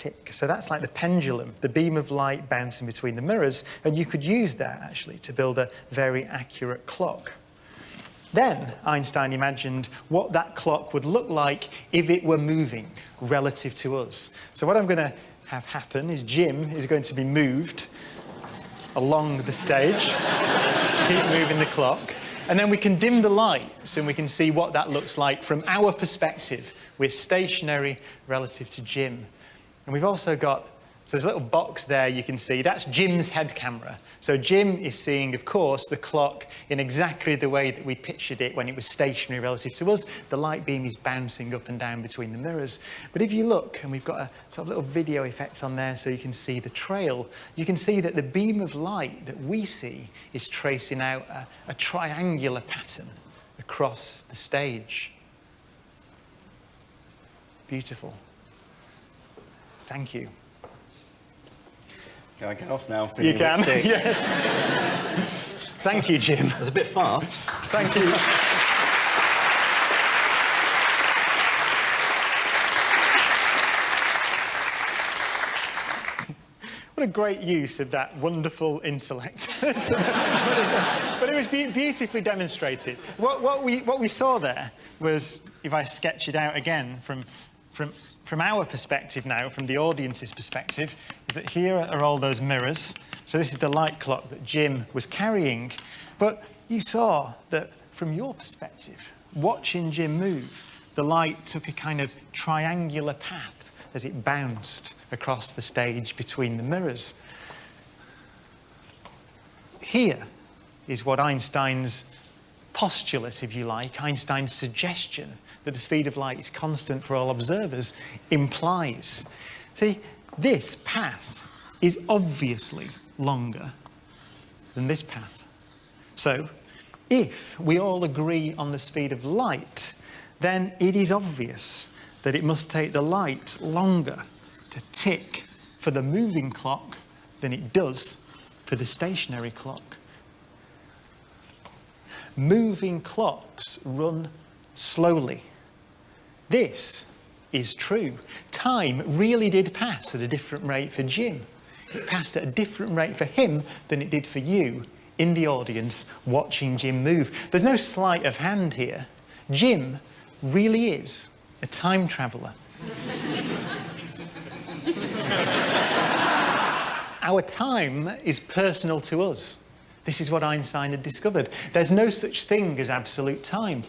tick. So that's like the pendulum, the beam of light bouncing between the mirrors, and you could use that actually to build a very accurate clock. Then Einstein imagined what that clock would look like if it were moving relative to us. So what I'm going to have happen is Jim is going to be moved along the stage, keep moving the clock, and then we can dim the lights and we can see what that looks like from our perspective. We're stationary relative to Jim. And we've also got, so there's a little box there you can see, that's Jim's head camera. So Jim is seeing, of course, the clock in exactly the way that we pictured it when it was stationary relative to us. The light beam is bouncing up and down between the mirrors. But if you look, and we've got a sort of little video effect on there so you can see the trail, you can see that the beam of light that we see is tracing out a triangular pattern across the stage. Beautiful. Thank you. Can I get off now? You can, yes. Thank you, Jim. That was a bit fast. Thank you. What a great use of that wonderful intellect. But it was beautifully demonstrated. What we saw there was, if I sketch it out again from our perspective now, from the audience's perspective, is that here are all those mirrors. So this is the light clock that Jim was carrying. But you saw that from your perspective, watching Jim move, the light took a kind of triangular path as it bounced across the stage between the mirrors. Here is what Einstein's postulate, if you like, Einstein's suggestion that the speed of light is constant for all observers, implies. See, this path is obviously longer than this path. So, if we all agree on the speed of light, then it is obvious that it must take the light longer to tick for the moving clock than it does for the stationary clock. Moving clocks run slowly. This is true. Time really did pass at a different rate for Jim. It passed at a different rate for him than it did for you in the audience watching Jim move. There's no sleight of hand here. Jim really is a time traveller. Our time is personal to us. This is what Einstein had discovered. There's no such thing as absolute time.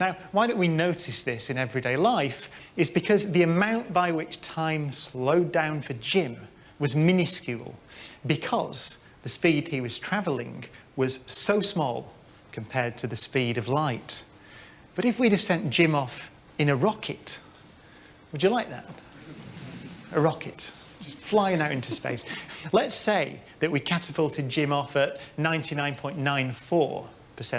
Now, why don't we notice this in everyday life is because the amount by which time slowed down for Jim was minuscule because the speed he was travelling was so small compared to the speed of light. But if we'd have sent Jim off in a rocket, would you like that? A rocket, flying out into space. Let's say that we catapulted Jim off at 99.94%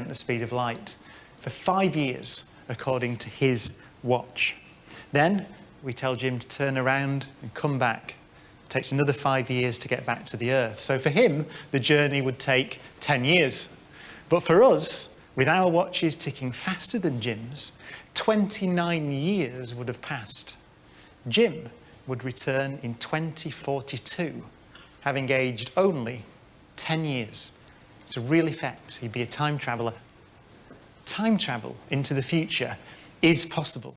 the speed of light for 5 years, according to his watch. Then we tell Jim to turn around and come back. It takes another 5 years to get back to the Earth. So for him, the journey would take 10 years. But for us, with our watches ticking faster than Jim's, 29 years would have passed. Jim would return in 2042, having aged only 10 years. It's a real effect. He'd be a time traveller. Time travel into the future is possible.